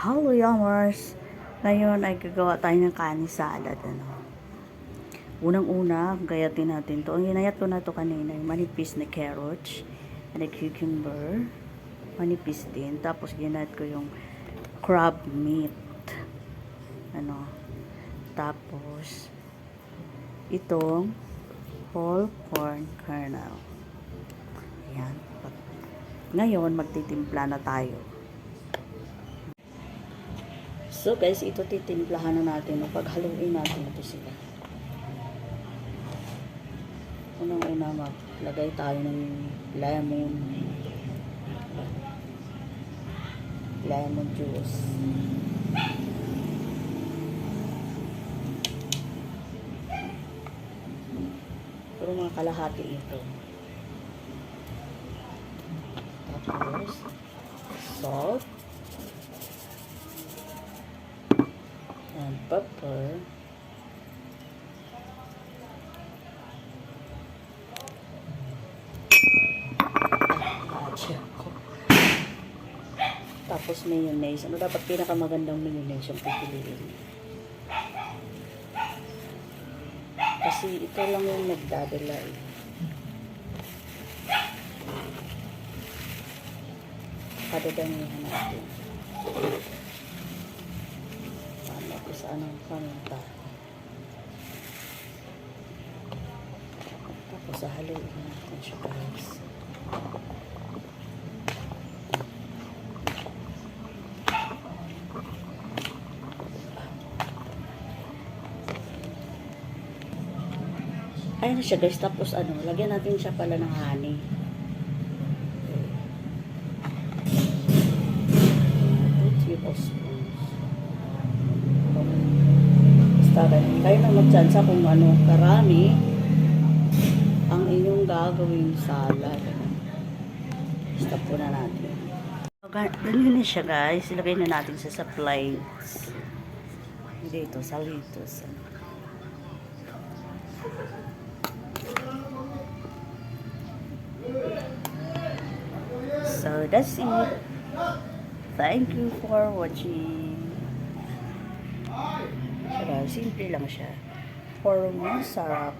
Hello, Yamers! Ngayon ay gagawa tayo ng kanin salad. Unang-una, gayatin natin to. Ang ginayat ko na to kanina, yung manipis na carrots, and cucumber, manipis din. Tapos ginayat ko yung crab meat. Tapos, itong whole corn kernel. Ayan. Ngayon, magtitimpla na tayo. So guys, ito titimplahan na natin. Paghaluin natin ito sila. Unang-una maglagay tayo ng lemon juice. Pero mga kalahati ito. Tapos salt and pepper. Tapos mayonnaise. Ano dapat pinakamagandang mayonnaise yung pipiliin? Kasi ito lang yung nagdadala eh. Kadadamihan natin. Paano ko sa anong paminta. Tapos haluin natin siya guys. Ayan na siya guys. Tapos lagyan natin siya pala ng honey. 2 tablespoons. Basta kayo na magtsansa kung karami ang inyong gagawing salad. Stop po na natin. Ganyan na siya guys. Ilagay na natin siya sa plates. Dito, sa litos. So that's it. Thank you for watching. Simple lang siya. For masarap.